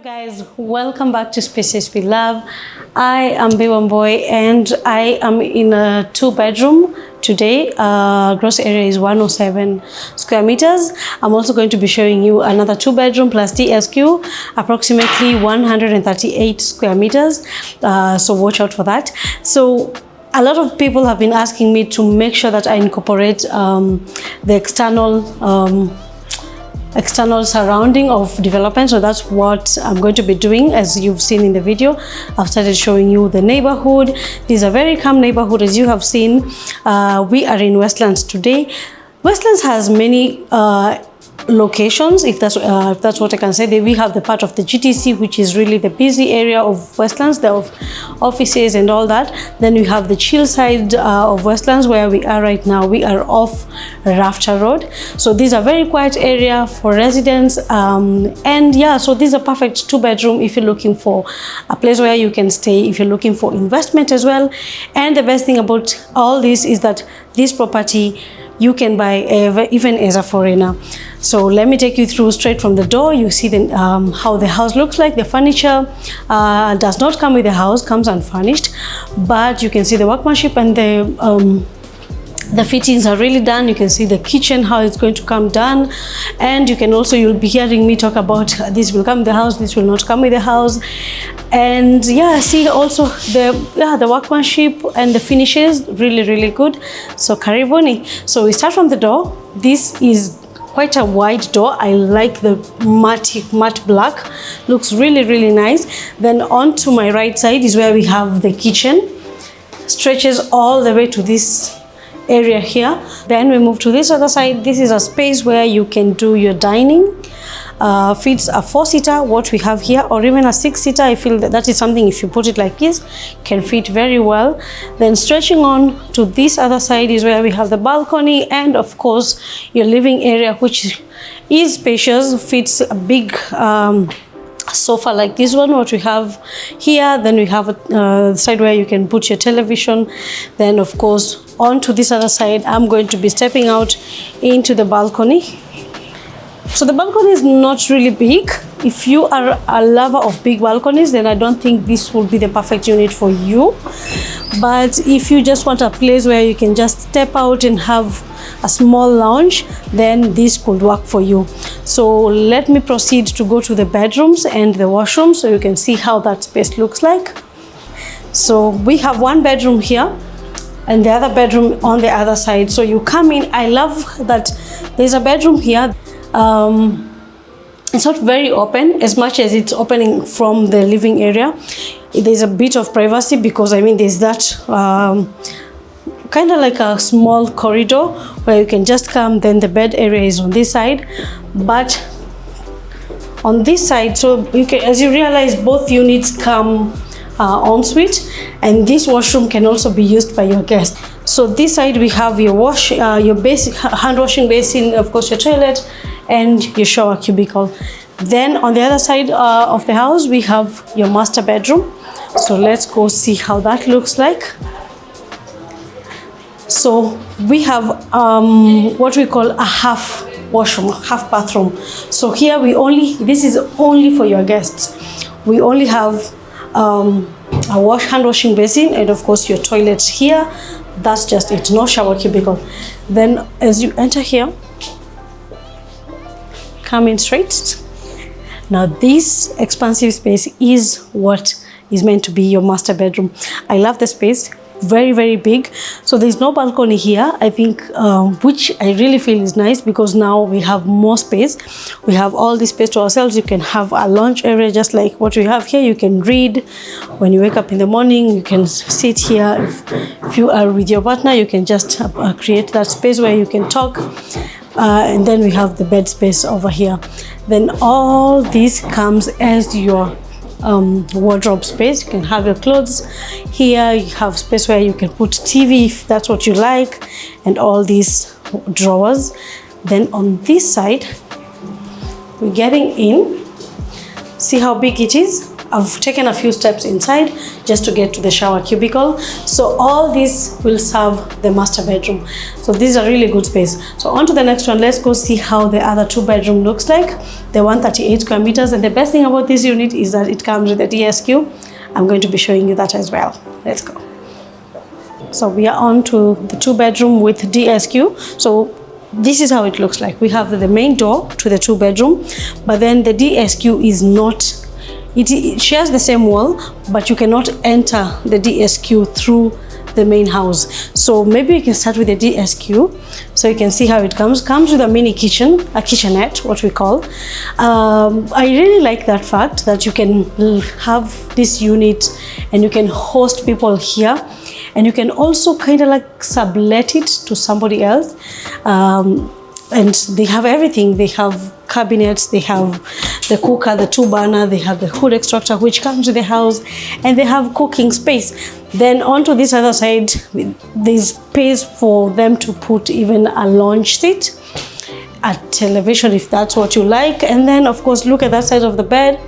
Guys, welcome back to Spacious with Love. I am Biwamboy and I am in a 2-bedroom today. Gross area is 107 square meters. I'm also going to be showing you another 2-bedroom plus TSQ, approximately 138 square meters. So watch out for that. So a lot of people have been asking me to make sure that I incorporate the external surrounding of development, so that's what I'm going to be doing. As you've seen in the video, I've started showing you the neighborhood. This is a very calm neighborhood. As you have seen, we are in Westlands today. Westlands has many locations, if that's what I can say. We have the part of the GTC, which is really the busy area of Westlands, the offices and all that. Then we have the chill side of Westlands, where we are right now. We are off Rafter Road, so these are very quiet area for residents, and yeah, so these are perfect 2-bedroom if you're looking for a place where you can stay, if you're looking for investment as well. And the best thing about all this is that this property you can buy even as a foreigner. So let me take you through straight from the door. You see the, how the house looks like. The furniture does not come with the house, comes unfurnished, but you can see the workmanship and the fittings are really done. You can see the kitchen, how it's going to come done. And you can also, you'll be hearing me talk about this will come with the house, this will not come with the house. And yeah, see also the workmanship and the finishes, really good. So karibuni. So we start from the door. This is quite a wide door. I like the matte black, looks really nice. Then on to my right side is where we have the kitchen, stretches all the way to this area here. Then we move to this other side. This is a space where you can do your dining. Fits a 4-seater, what we have here, or even a 6-seater. I feel that is something, if you put it like this, can fit very well. Then stretching on to this other side is where we have the balcony, and of course your living area, which is spacious, fits a big sofa like this one, what we have here. Then we have a side where you can put your television. Then of course onto this other side, I'm going to be stepping out into the balcony. So the balcony is not really big. If you are a lover of big balconies, then I don't think this will be the perfect unit for you. But if you just want a place where you can just step out and have a small lounge, then this could work for you. So let me proceed to go to the bedrooms and the washroom so you can see how that space looks like. So we have one bedroom here and the other bedroom on the other side. So you come in. I love that there's a bedroom here. It's not very open as much as it's opening from the living area. There's a bit of privacy because I mean there's that kind of like a small corridor where you can just come. Then the bed area is on this side, but on this side, so you can, as you realize, both units come en suite, and this washroom can also be used by your guests. So this side we have your your basic hand washing basin, of course your toilet, and your shower cubicle. Then on the other side of the house we have your master bedroom. So let's go see how that looks like. So we have what we call a half washroom, half bathroom. So here this is only for your guests. We only have a hand washing basin and of course your toilet here. That's just it, no shower cubicle. Then as you enter here, come in straight. Now this expansive space is what is meant to be your master bedroom. I love the space, very big. So there's no balcony here, I think, which I really feel is nice because now we have more space. We have all this space to ourselves. You can have a lounge area just like what we have here. You can read when you wake up in the morning. You can sit here. If you are with your partner, you can just create that space where you can talk. And then we have the bed space over here. Then all this comes as your wardrobe space. You can have your clothes here. You have space where you can put TV if that's what you like, and all these drawers. Then on this side, we're getting in. See how big it is. I've taken a few steps inside just to get to the shower cubicle. So all this will serve the master bedroom. So this is a really good space. So on to the next one. Let's go see how the other 2-bedroom looks like. The 138 square meters. And the best thing about this unit is that it comes with a DSQ. I'm going to be showing you that as well. Let's go. So we are on to the 2-bedroom with DSQ. So this is how it looks like. We have the main door to the 2-bedroom, but then the DSQ is not, it shares the same wall, but you cannot enter the DSQ through the main house. So maybe you can start with the DSQ so you can see how it comes with a mini kitchen, a kitchenette, what we call. I really like that fact that you can have this unit and you can host people here, and you can also kind of like sublet it to somebody else. And they have everything. They have cabinets, they have the cooker, the 2-burner, they have the hood extractor which comes with the house, and they have cooking space. Then onto this other side, there's space for them to put even a lounge seat, a television if that's what you like. And then of course, look at that side of the bed.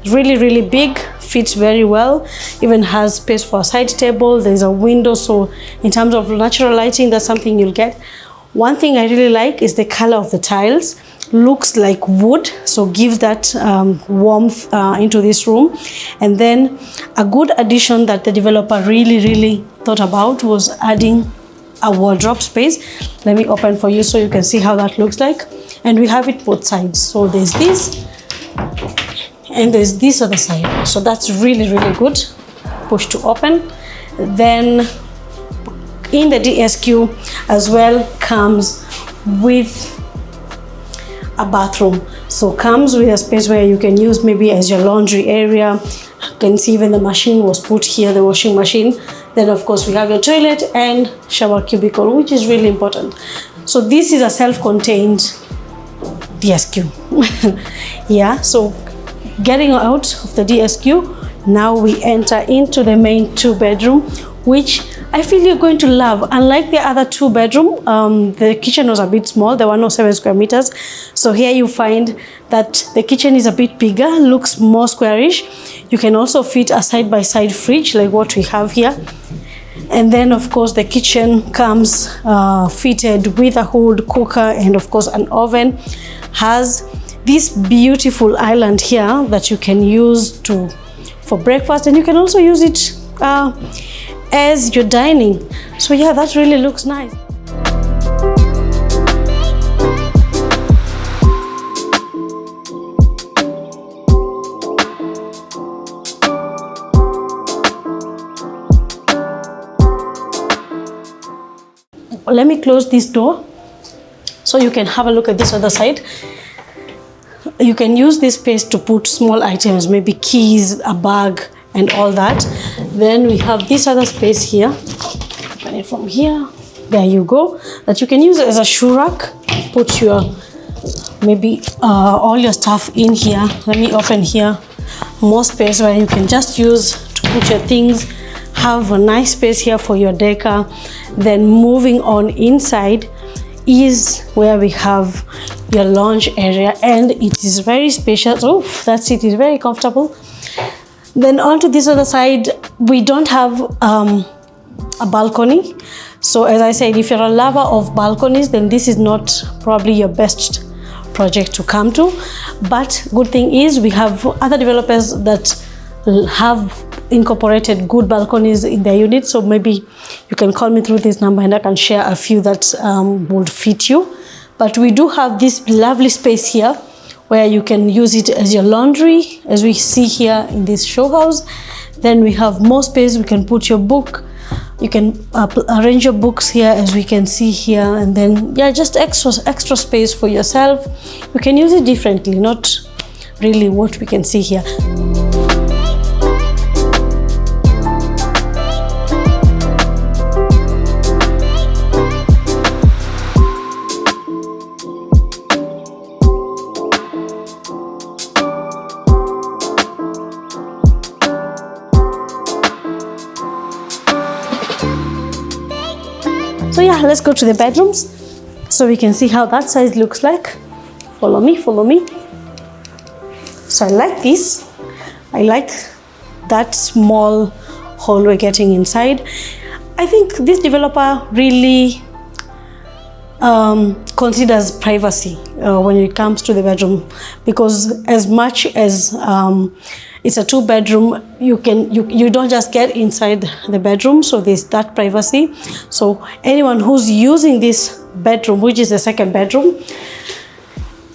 Really big, fits very well, even has space for a side table. There's a window, so in terms of natural lighting, that's something you'll get. One thing I really like is the color of the tiles. Looks like wood, so gives that warmth into this room. And then a good addition that the developer really thought about was adding a wardrobe space. Let me open for you so you can see how that looks like. And we have it both sides. So there's this and there's this other side. So that's really good. Push to open. Then in the DSQ as well comes with a bathroom. So comes with a space where you can use maybe as your laundry area. You can see even the machine was put here, the washing machine. Then of course we have your toilet and shower cubicle, which is really important. So this is a self-contained DSQ. Yeah, so getting out of the DSQ, now we enter into the main 2-bedroom, which I feel you're going to love. Unlike the other 2-bedroom, the kitchen was a bit small. There were no 7 square meters. So here you find that the kitchen is a bit bigger, looks more squarish. You can also fit a side-by-side fridge like what we have here. And then of course the kitchen comes fitted with a hood, cooker, and of course an oven. Has this beautiful island here that you can use for breakfast, and you can also use it as you're dining. So yeah, that really looks nice. Let me close this door so you can have a look at this other side. You can use this space to put small items, maybe keys, a bag, and all that. Then we have this other space here. Open it from here. There you go. That you can use as a shoe rack. Put your maybe all your stuff in here. Let me open here. More space where you can just use to put your things. Have a nice space here for your decor. Then moving on inside is where we have your lounge area, and it is very spacious. Oh, that seat is very comfortable. Then onto this other side, we don't have a balcony. So as I said, if you're a lover of balconies, then this is not probably your best project to come to. But good thing is we have other developers that have incorporated good balconies in their unit. So maybe you can call me through this number and I can share a few that would fit you. But we do have this lovely space here where you can use it as your laundry, as we see here in this show house. Then we have more space. We can put your book. You can arrange your books here, as we can see here. And then, yeah, just extra space for yourself. You can use it differently, not really what we can see here. So yeah, let's go to the bedrooms so we can see how that size looks like. Follow me, follow me. So I like this. I like that small hall we're getting inside. I think this developer really considers privacy when it comes to the bedroom, because as much as it's a 2-bedroom, you don't just get inside the bedroom, so there's that privacy. So anyone who's using this bedroom, which is the 2nd bedroom,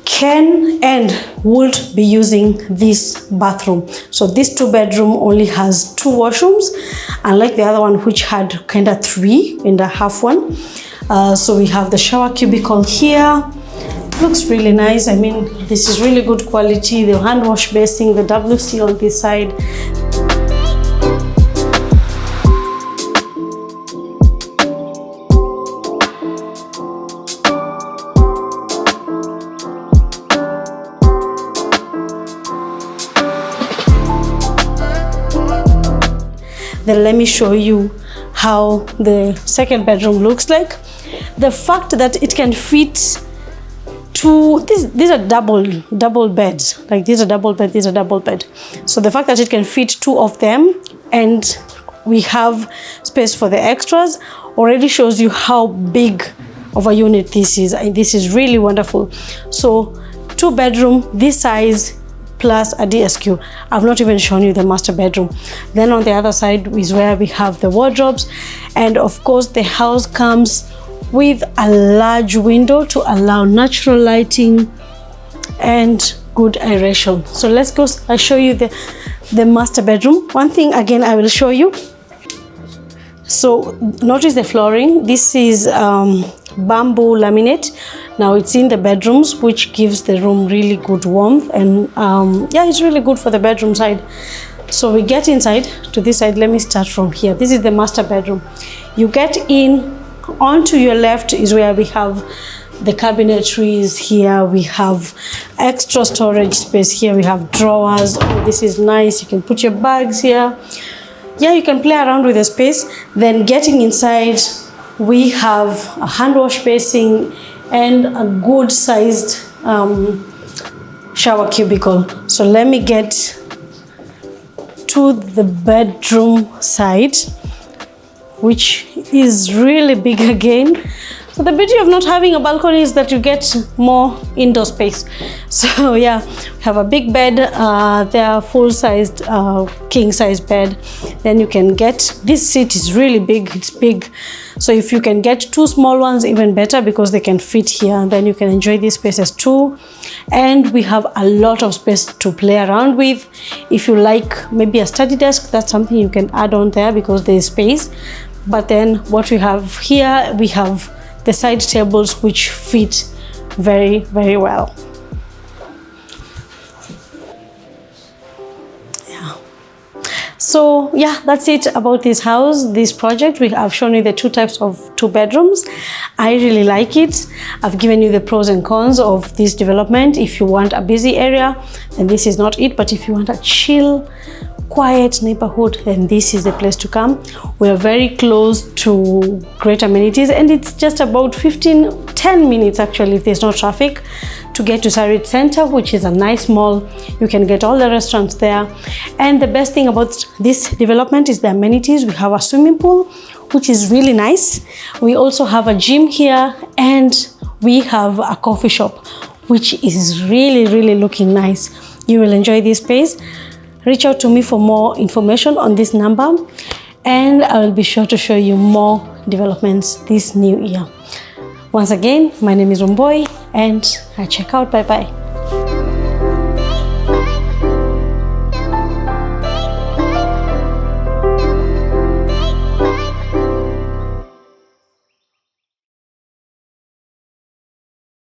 can and would be using this bathroom. So this 2-bedroom only has 2 washrooms, unlike the other one which had kind of 3 in the half one. So we have the shower cubicle here. Looks really nice. I mean, this is really good quality. The hand wash basin, the WC on this side. Then let me show you how the 2nd bedroom looks like. The fact that it can fit 2, these are double beds. Like these are double bed, these are double bed. So the fact that it can fit 2 of them and we have space for the extras already shows you how big of a unit this is. And this is really wonderful. So 2-bedroom, this size, plus a DSQ. I've not even shown you the master bedroom. Then on the other side is where we have the wardrobes. And of course the house comes with a large window to allow natural lighting and good aeration. So let's go, I'll show you the master bedroom. One thing again I will show you. So notice the flooring. This is bamboo laminate. Now it's in the bedrooms, which gives the room really good warmth, and yeah, it's really good for the bedroom side. So we get inside to this side. Let me start from here. This is the master bedroom. You get in, onto your left is where we have the cabinetries. Here we have extra storage space. Here we have drawers. Oh, this is nice. You can put your bags here. Yeah, you can play around with the space. Then getting inside, we have a hand wash basin and a good sized shower cubicle. So let me get to the bedroom side, which is really big again. So the beauty of not having a balcony is that you get more indoor space. So yeah, we have a big bed, there, full-sized king-size bed. Then you can get, this seat is really big, it's big. So if you can get 2 small ones, even better, because they can fit here. And then you can enjoy these spaces too. And we have a lot of space to play around with. If you like maybe a study desk, that's something you can add on there because there is space. But then what we have here, we have the side tables which fit very, very well. Yeah. So yeah, that's it about this house, this project. I've shown you the 2 types of 2 bedrooms. I really like it. I've given you the pros and cons of this development. If you want a busy area, then this is not it. But if you want a chill, quiet neighborhood, then this is the place to come. We are very close to great amenities, and it's just about 10 minutes actually, if there's no traffic, to get to Sarit Center, which is a nice mall. You can get all the restaurants there. And the best thing about this development is the amenities. We have a swimming pool, which is really nice. We also have a gym here, and we have a coffee shop, which is really, really looking nice. You will enjoy this space. Reach out to me for more information on this number, and I will be sure to show you more developments this new year. Once again, my name is Rumboy, and I check out. Bye bye.